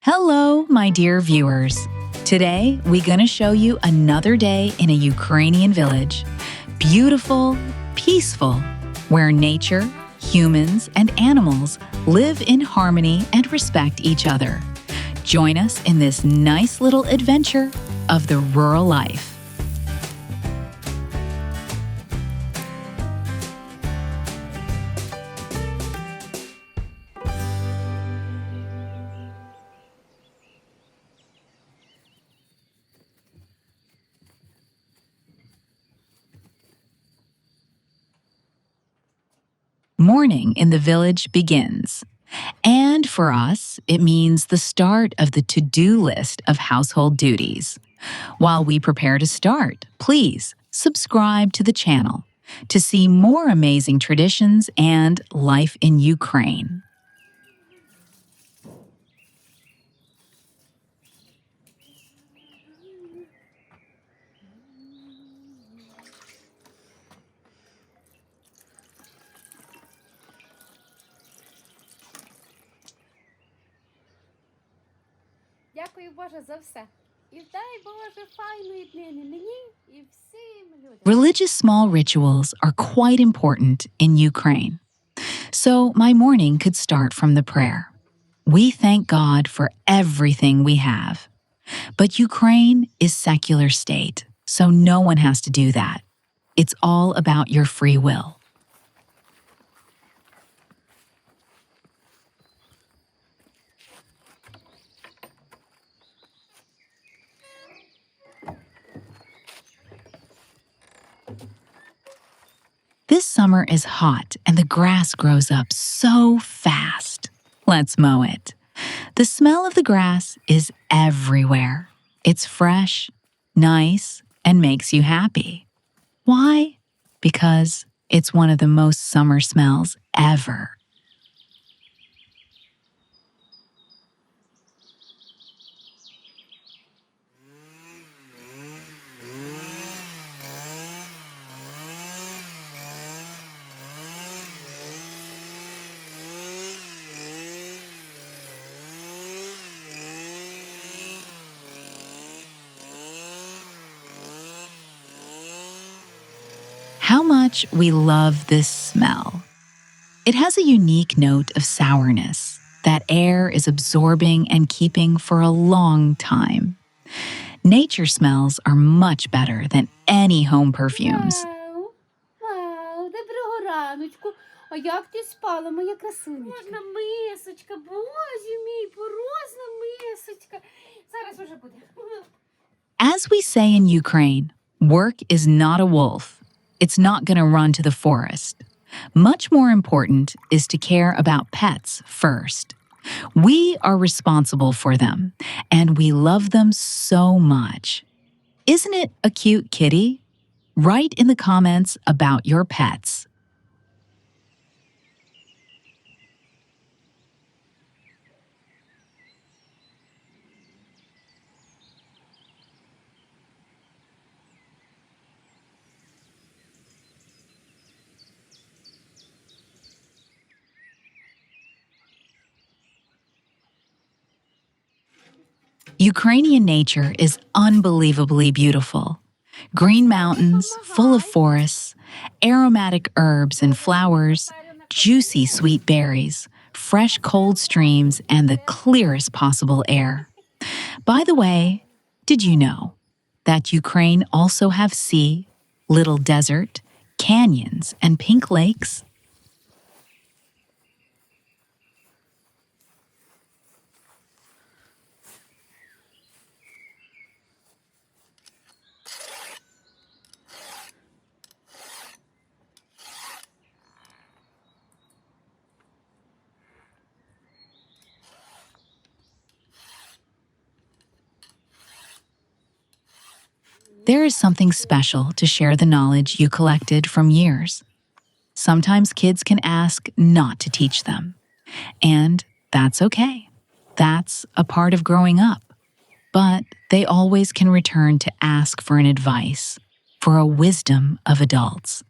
Hello, my dear viewers. Today, we're going to show you another day in a Ukrainian village. Beautiful, peaceful, where nature, humans, and animals live in harmony and respect each other. Join us in this nice little adventure of the rural life. Morning in the village begins. And for us, it means the start of the to-do list of household duties. While we prepare to start, please subscribe to the channel to see more amazing traditions and life in Ukraine. Дякую, Боже, за все. І дай, Боже, файної днини мені і всім людям. Religious small rituals are quite important in Ukraine. So my morning could start from the prayer. We thank God for everything we have. But Ukraine is secular state, so no one has to do that. It's all about your free will. This summer is hot and the grass grows up so fast. Let's mow it. The smell of the grass is everywhere. It's fresh, nice, and makes you happy. Why? Because it's one of the most summer smells ever. How much we love this smell. It has a unique note of sourness that air is absorbing and keeping for a long time. Nature smells are much better than any home perfumes. Вау, доброго раночку. А як ти спала, моя красунечка? Можна мисочка, боже мій, порозна мисочка. Зараз уже буде. As we say in Ukraine, work is not a wolf. It's not going to run to the forest. Much more important is to care about pets first. We are responsible for them, and we love them so much. Isn't it a cute kitty? Write in the comments about your pets. Ukrainian nature is unbelievably beautiful. Green mountains, full of forests, aromatic herbs and flowers, juicy sweet berries, fresh cold streams, and the clearest possible air. By the way, did you know that Ukraine also have sea, little desert, canyons, and pink lakes? There is something special to share the knowledge you collected from years. Sometimes kids can ask not to teach them, and that's okay. That's a part of growing up. But they always can return to ask for an advice, for a wisdom of adults.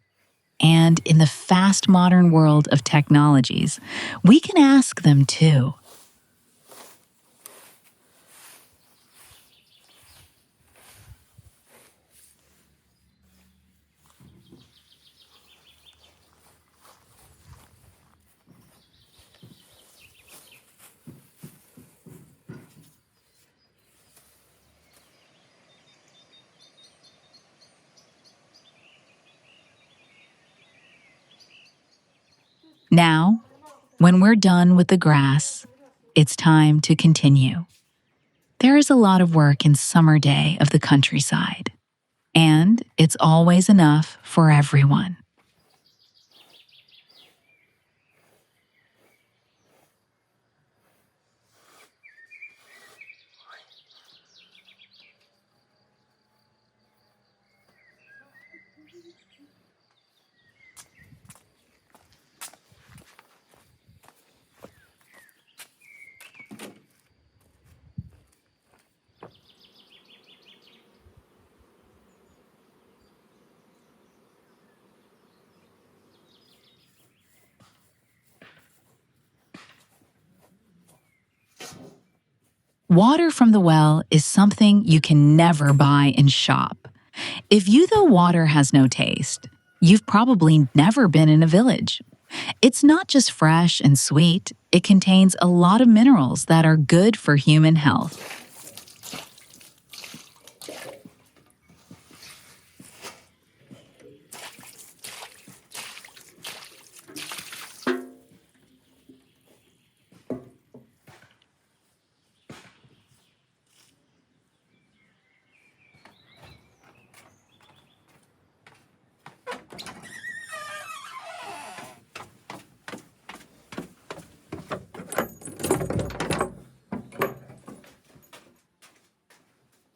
And in the fast modern world of technologies, we can ask them too. Now, when we're done with the grass, it's time to continue. There is a lot of work in summer day of the countryside, and it's always enough for everyone. Water from the well is something you can never buy and shop. If you, though, water has no taste, you've probably never been in a village. It's not just fresh and sweet, it contains a lot of minerals that are good for human health.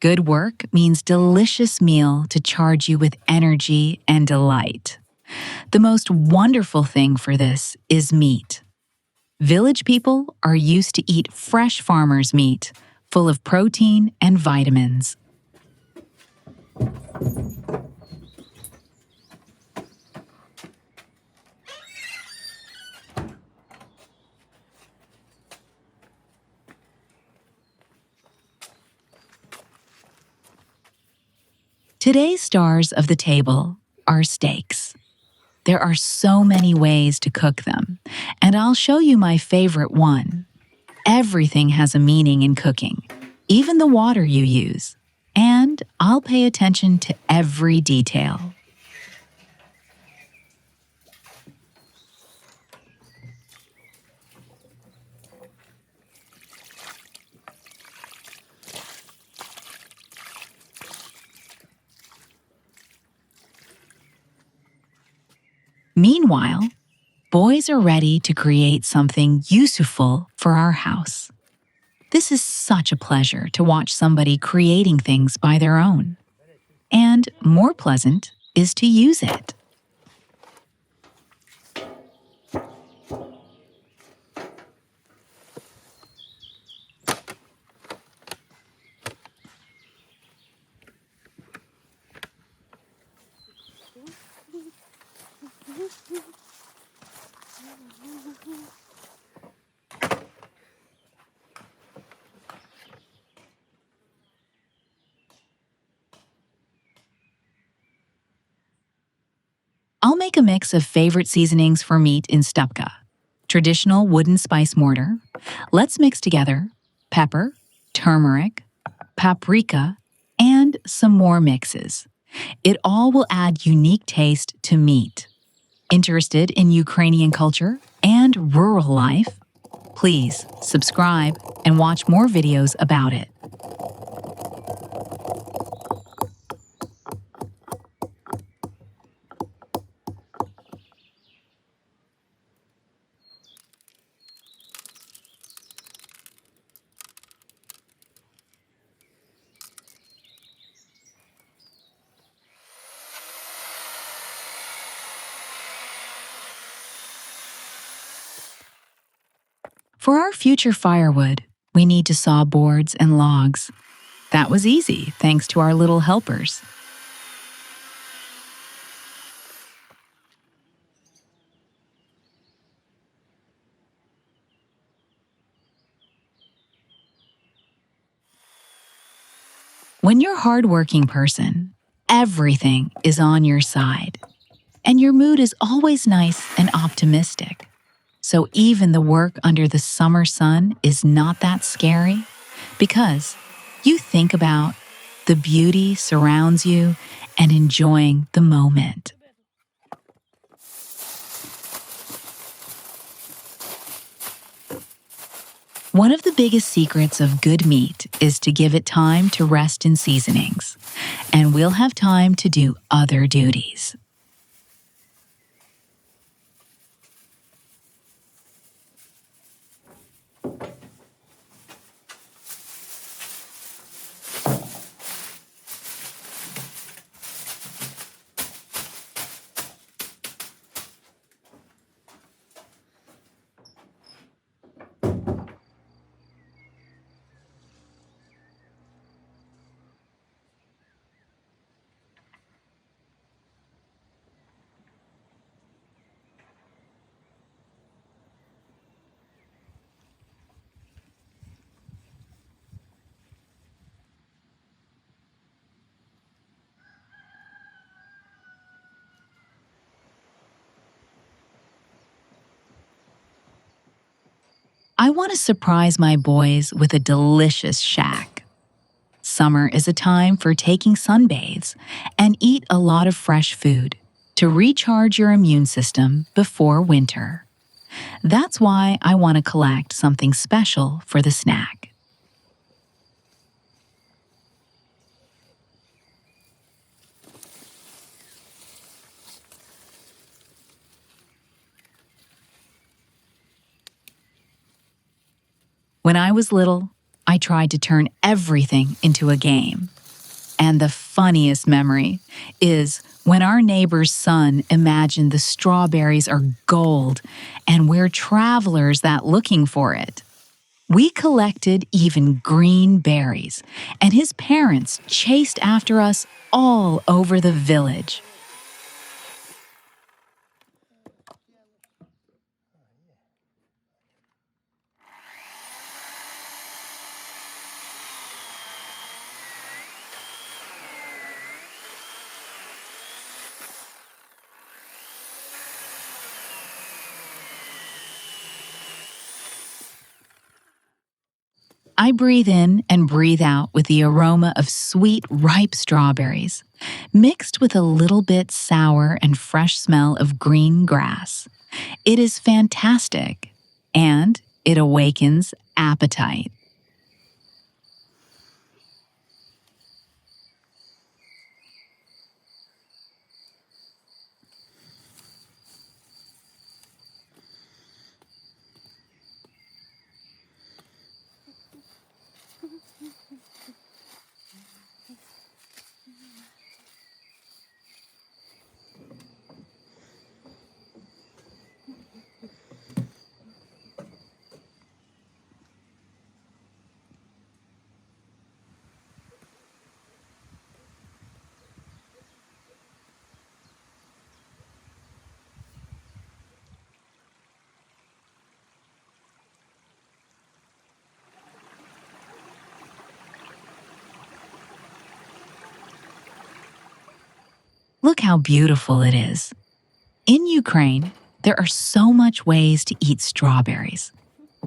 Good work means delicious meal to charge you with energy and delight. The most wonderful thing for this is meat. Village people are used to eat fresh farmers' meat, full of protein and vitamins. Today's stars of the table are steaks. There are so many ways to cook them, and I'll show you my favorite one. Everything has a meaning in cooking, even the water you use, and I'll pay attention to every detail. Meanwhile, boys are ready to create something useful for our house. This is such a pleasure to watch somebody creating things by their own. And more pleasant is to use it. I'll make a mix of favorite seasonings for meat in stupka. Traditional wooden spice mortar. Let's mix together pepper, turmeric, paprika, and some more mixes. It all will add unique taste to meat. Interested in Ukrainian culture and rural life? Please subscribe and watch more videos about it. For our future firewood, we need to saw boards and logs. That was easy, thanks to our little helpers. When you're a hardworking person, everything is on your side, and your mood is always nice and optimistic. So even the work under the summer sun is not that scary because you think about the beauty surrounds you and enjoying the moment. One of the biggest secrets of good meat is to give it time to rest in seasonings, and we'll have time to do other duties. I want to surprise my boys with a delicious shack. Summer is a time for taking sunbathes and eat a lot of fresh food to recharge your immune system before winter. That's why I want to collect something special for the snack. When I was little, I tried to turn everything into a game. And the funniest memory is when our neighbor's son imagined the strawberries are gold and we're travelers that looking for it. We collected even green berries, and his parents chased after us all over the village. I breathe in and breathe out with the aroma of sweet, ripe strawberries, mixed with a little bit sour and fresh smell of green grass. It is fantastic, and it awakens appetite. Look how beautiful it is. In Ukraine, there are so much ways to eat strawberries.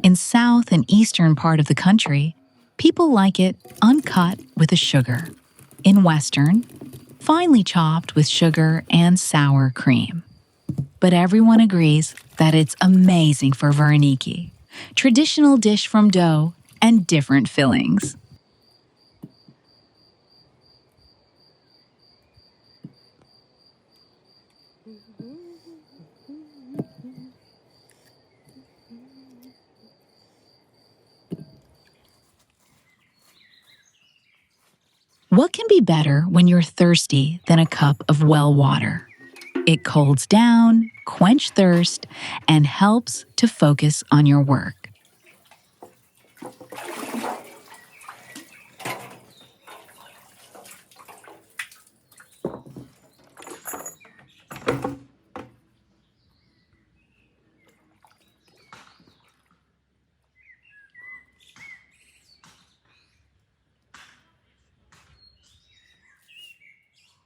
In south and eastern part of the country, people like it uncut with a sugar. In western, finely chopped with sugar and sour cream. But everyone agrees that it's amazing for vareniki, traditional dish from dough and different fillings. What can be better when you're thirsty than a cup of well water? It cools down, quench thirst, and helps to focus on your work.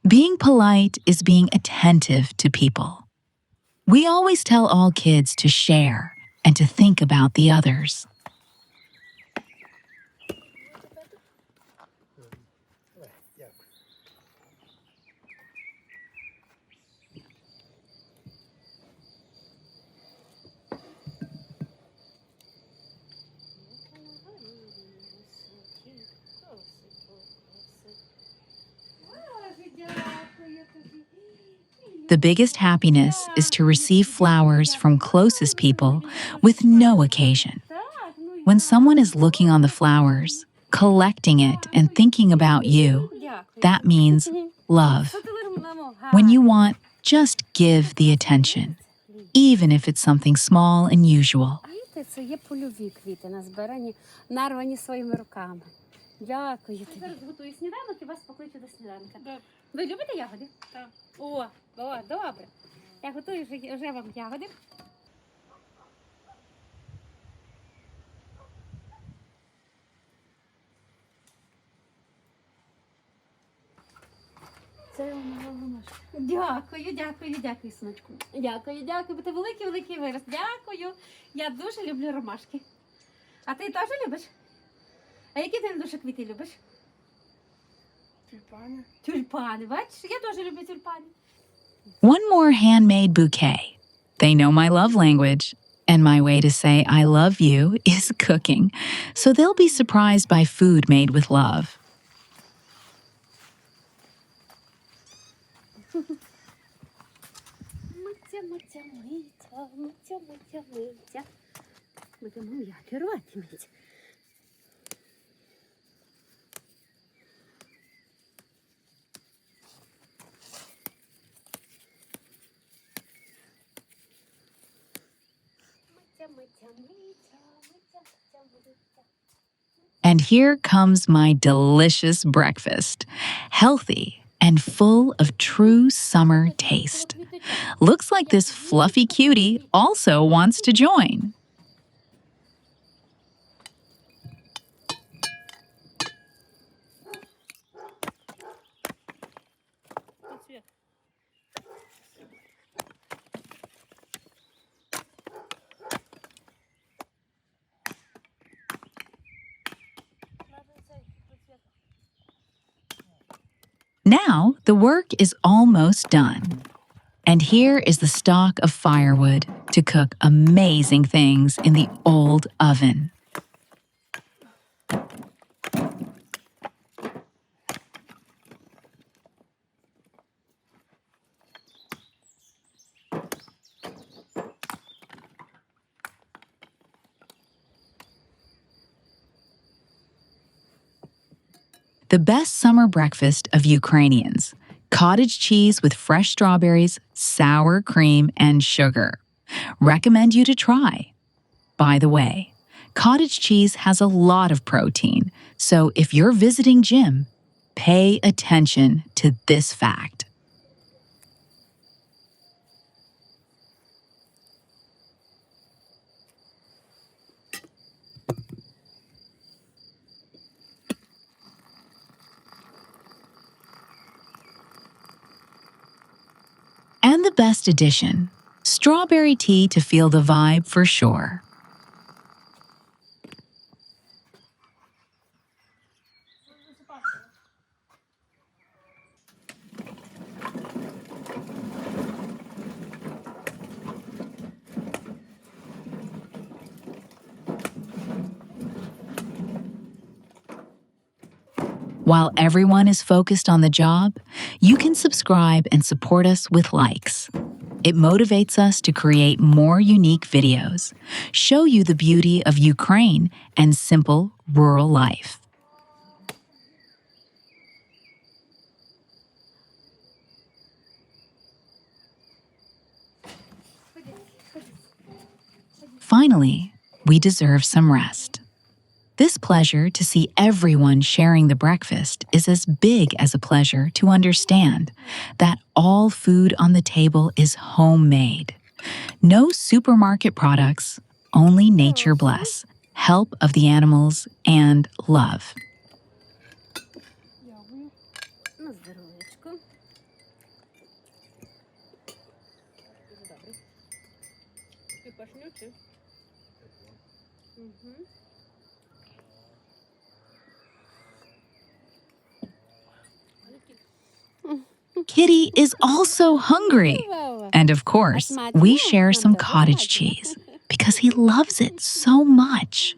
Being polite is being attentive to people. We always tell all kids to share and to think about the others. The biggest happiness is to receive flowers from closest people with no occasion. When someone is looking on the flowers, collecting it, and thinking about you, that means love. When you want, just give the attention, even if it's something small and usual. Квіти – це є польові квіти, назбирані, нарвані своїми руками. Дякую тобі. Зараз готую сніданок і вас покличу до сніданка. Так. Ви любите ягоди? Так. О, добре. Я готую вже вам ягоди. Це ромашка. Дякую, синочку. Дякую, бо ти великий вирос. Дякую. Я дуже люблю ромашки. А ти теж любиш? А які ти дуже квіти любиш? Тюльпани. Тюльпани, бачиш? Я теж люблю тюльпани. One more handmade bouquet. They know my love language, and my way to say I love you is cooking, so they'll be surprised by food made with love. Митя. Будемо м'яти, рвати митя. And here comes my delicious breakfast, healthy and full of true summer taste. Looks like this fluffy cutie also wants to join. Now the work is almost done. And here is the stock of firewood to cook amazing things in the old oven. The best summer breakfast of Ukrainians: cottage cheese with fresh strawberries, sour cream, and sugar. Recommend you to try. By the way, cottage cheese has a lot of protein, so if you're visiting Jim, pay attention to this fact. And the best addition, strawberry tea to feel the vibe for sure. While everyone is focused on the job, you can subscribe and support us with likes. It motivates us to create more unique videos, show you the beauty of Ukraine and simple rural life. Finally, we deserve some rest. This pleasure to see everyone sharing the breakfast is as big as a pleasure to understand that all food on the table is homemade. No supermarket products, only nature bless, help of the animals, and love. На здоров'ячко. Дуже добре. Ти пашнючий? Угу. Kitty is also hungry. And of course, we share some cottage cheese because he loves it so much.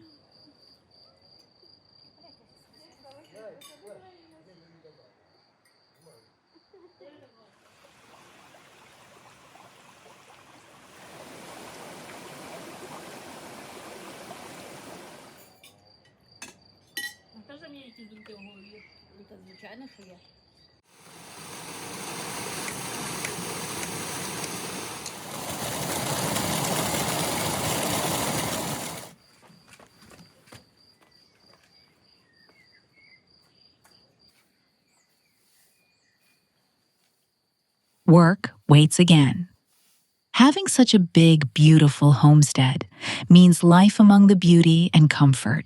є якісь думки в голові? Ну, то звичайно, що є. Work waits again. Having such a big, beautiful homestead means life among the beauty and comfort,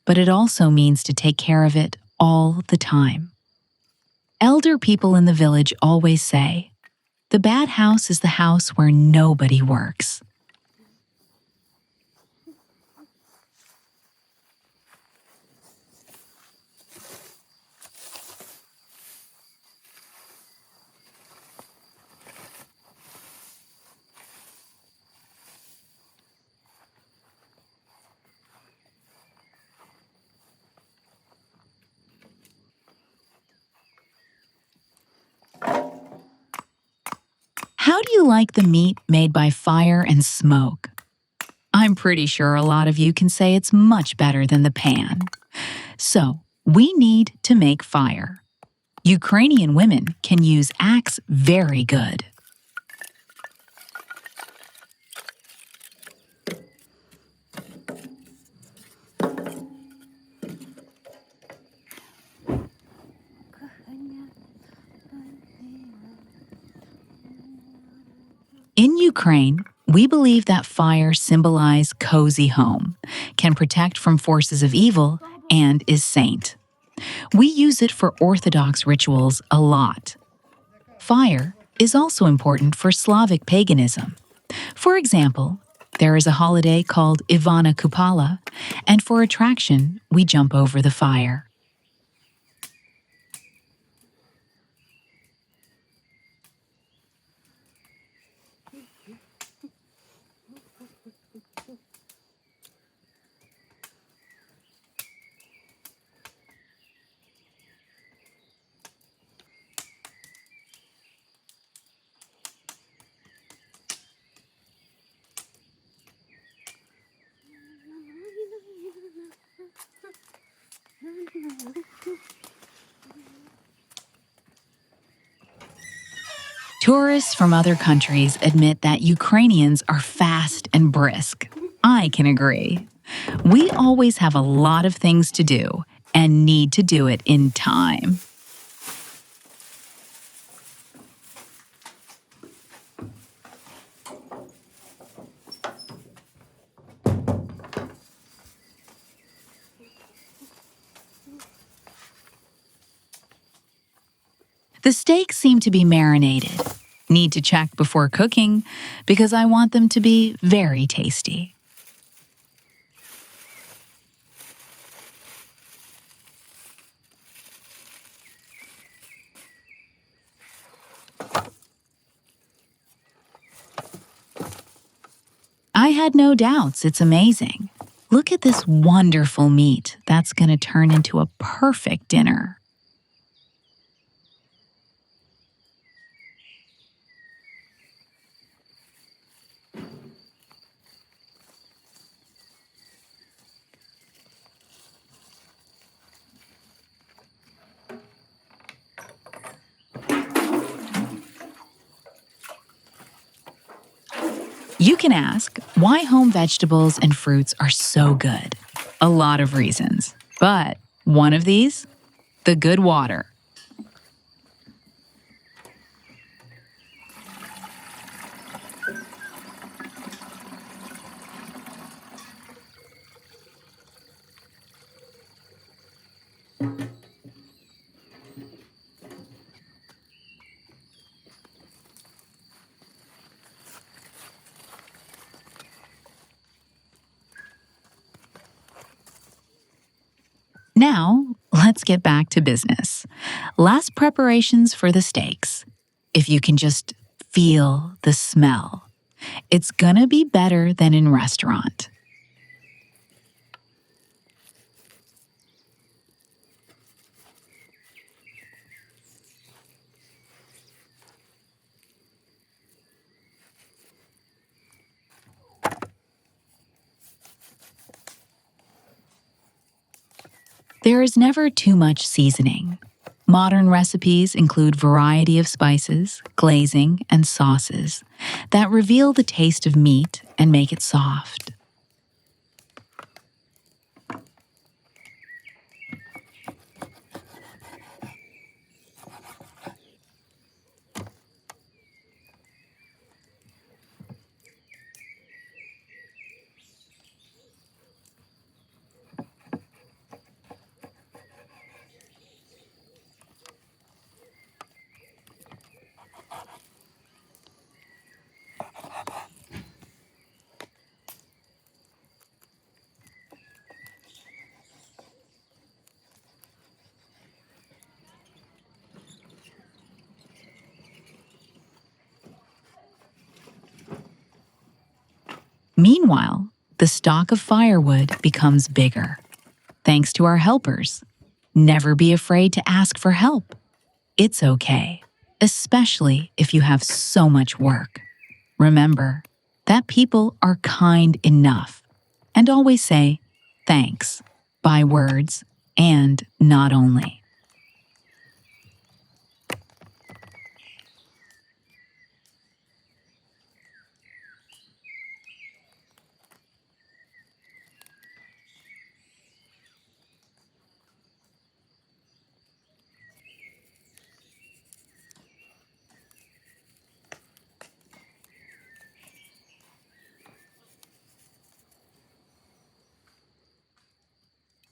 but it also means to take care of it all the time. Elder people in the village always say, "The bad house is the house where nobody works." How do you like the meat made by fire and smoke? I'm pretty sure a lot of you can say it's much better than the pan. So, we need to make fire. Ukrainian women can use axe very good. In Ukraine, we believe that fire symbolizes cozy home, can protect from forces of evil, and is saint. We use it for Orthodox rituals a lot. Fire is also important for Slavic paganism. For example, there is a holiday called Ivana Kupala, and for attraction, we jump over the fire. Tourists from other countries admit that Ukrainians are fast and brisk. I can agree. We always have a lot of things to do and need to do it in time. The steaks seem to be marinated. Need to check before cooking because I want them to be very tasty. I had no doubts, it's amazing. Look at this wonderful meat that's going to turn into a perfect dinner. You can ask why home vegetables and fruits are so good. A lot of reasons. But one of these? The good water. Now, let's get back to business. Last preparations for the steaks. If you can just feel the smell, it's gonna be better than in restaurant. There is never too much seasoning. Modern recipes include variety of spices, glazing, and sauces that reveal the taste of meat and make it soft. Meanwhile, the stock of firewood becomes bigger, thanks to our helpers. Never be afraid to ask for help. It's okay, especially if you have so much work. Remember that people are kind enough and always say thanks by words and not only.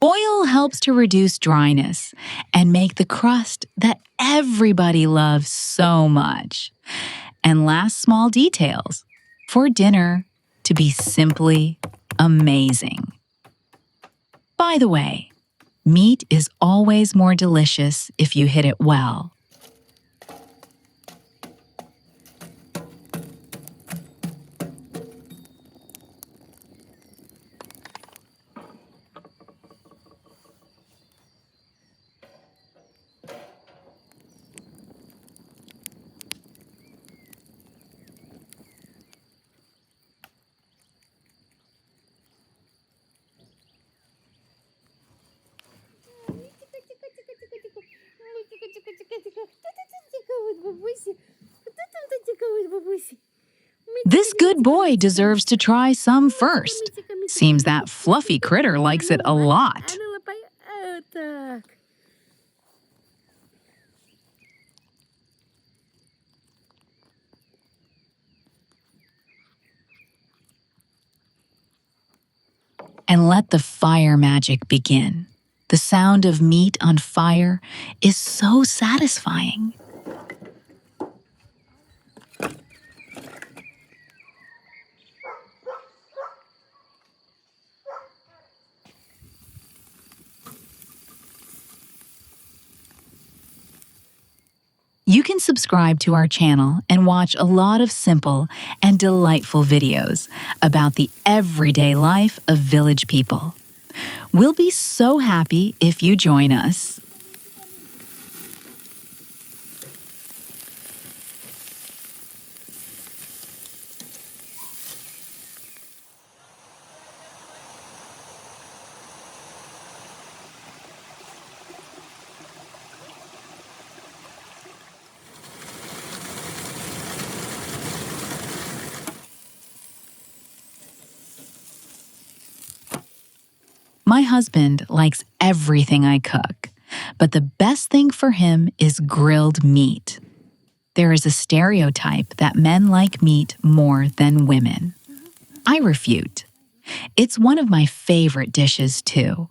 Oil helps to reduce dryness and make the crust that everybody loves so much. And last small details for dinner to be simply amazing. By the way, meat is always more delicious if you hit it well. This good boy deserves to try some first. Seems that fluffy critter likes it a lot. And let the fire magic begin. The sound of meat on fire is so satisfying. You can subscribe to our channel and watch a lot of simple and delightful videos about the everyday life of village people. We'll be so happy if you join us. My husband likes everything I cook, but the best thing for him is grilled meat. There is a stereotype that men like meat more than women. I refute. It's one of my favorite dishes, too.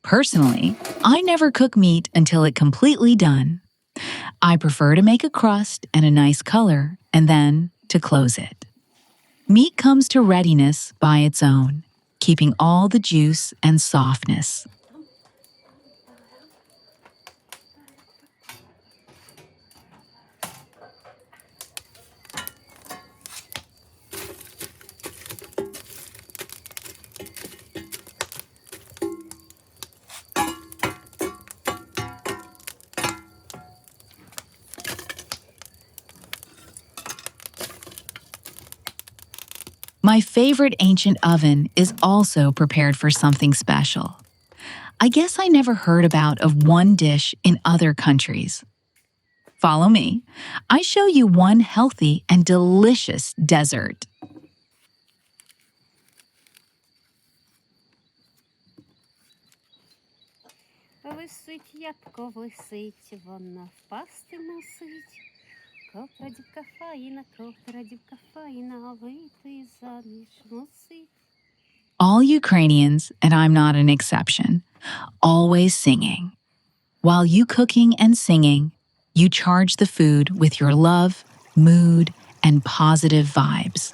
Personally, I never cook meat until it's completely done. I prefer to make a crust and a nice color, and then to close it. Meat comes to readiness by its own, keeping all the juice and softness. My favorite ancient oven is also prepared for something special. I guess I never heard about of one dish in other countries. Follow me. I show you one healthy and delicious dessert. Висить ябко, висить, воно впасти мусить. Копрадівка фаїна, копрадівка фаїна, вийти заміж мусить. All Ukrainians, and I'm not an exception, always singing. While you cooking and singing, you charge the food with your love, mood, and positive vibes.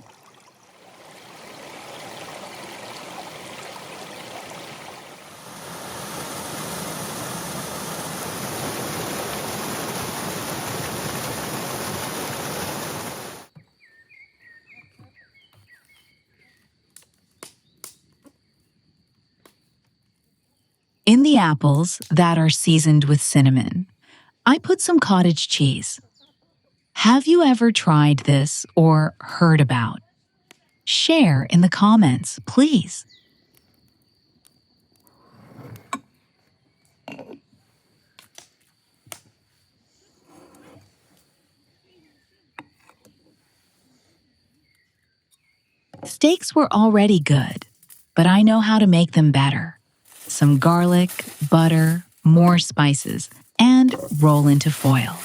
In the apples that are seasoned with cinnamon, I put some cottage cheese. Have you ever tried this or heard about? Share in the comments, please. Steaks were already good, but I know how to make them better. Some garlic, butter, more spices, and roll into foil.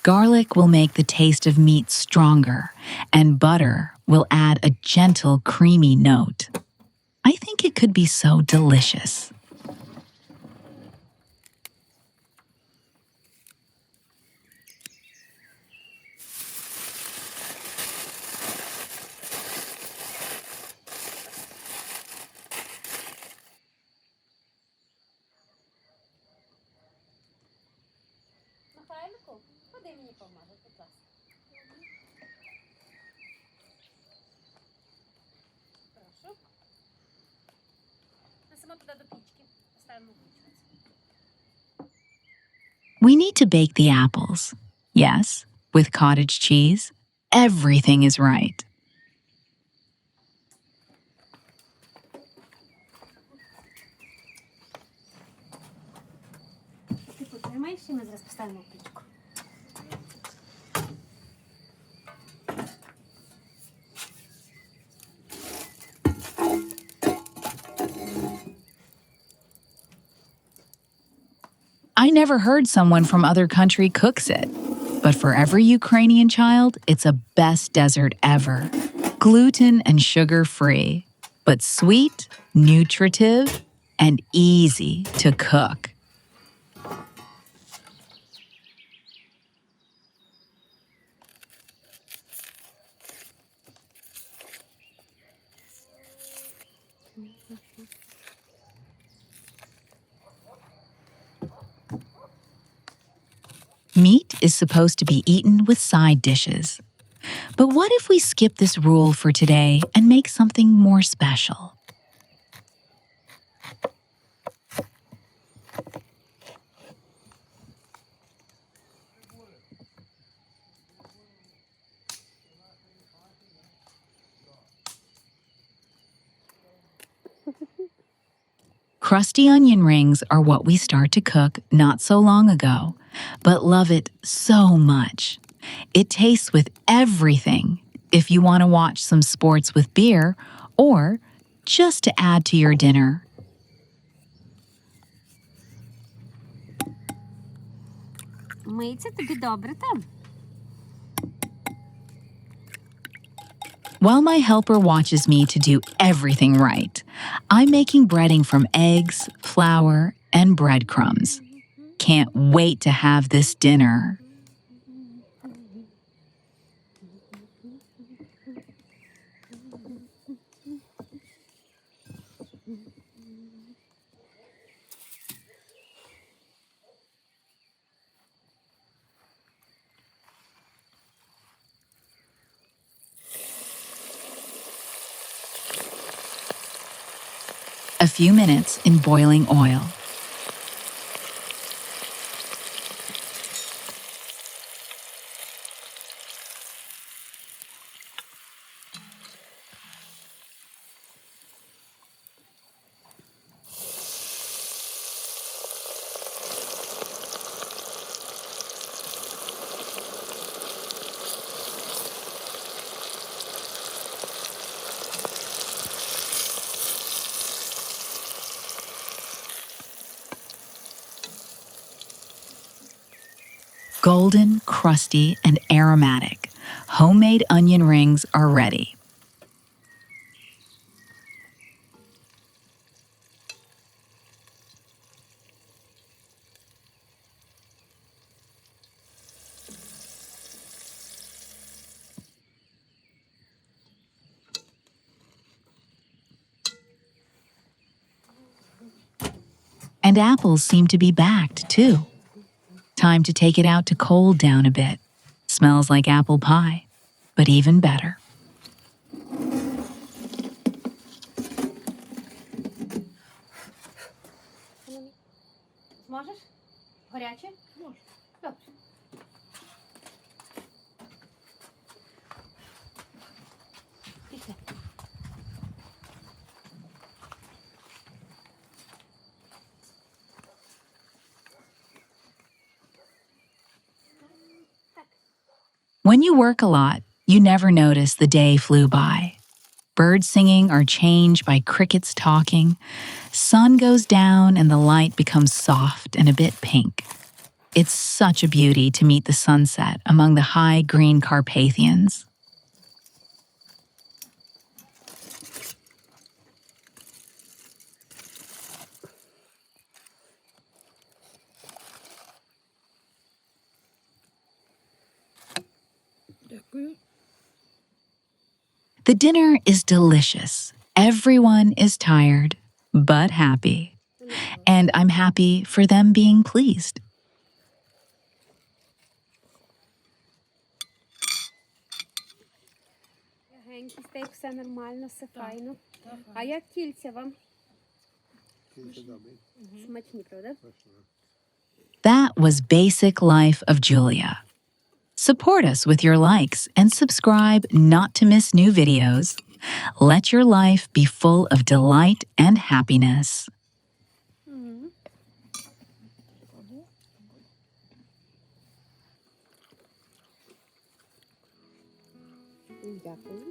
Garlic will make the taste of meat stronger, and butter will add a gentle, creamy note. I think it could be so delicious. Михайлику, ходи мені помагай, будь ласка. Прошу. Несемо туди до пічки. Поставимо випічкатися. We need to bake the apples. Yes, with cottage cheese, everything is right. Ти потримаєш і ми зараз поставимо в пічку. I never heard someone from other country cooks it. But for every Ukrainian child, it's a best dessert ever. Gluten and sugar-free, but sweet, nutritive, and easy to cook. Meat is supposed to be eaten with side dishes. But what if we skip this rule for today and make something more special? Crusty onion rings are what we start to cook not so long ago, but love it so much. It tastes with everything if you want to watch some sports with beer or just to add to your dinner. Мийся тобі добре там. While my helper watches me to do everything right, I'm making breading from eggs, flour, and breadcrumbs. Can't wait to have this dinner. A few minutes in boiling oil. Golden, crusty, and aromatic, homemade onion rings are ready. And apples seem to be backed, too. Time to take it out to cool down a bit. Smells like apple pie, but even better. Зможеш? Горяче? Можу. Добре. Пішли. When you work a lot, you never notice the day flew by. Birds singing are changed by crickets talking. Sun goes down and the light becomes soft and a bit pink. It's such a beauty to meet the sunset among the high green Carpathians. The dinner is delicious. Everyone is tired, but happy. And I'm happy for them being pleased. Генький стейк, все нормально, все файно. А як кільця вам? Смачні, правда? That was Basic Life of Julia. Support us with your likes and subscribe not to miss new videos. Let your life be full of delight and happiness. Дякую.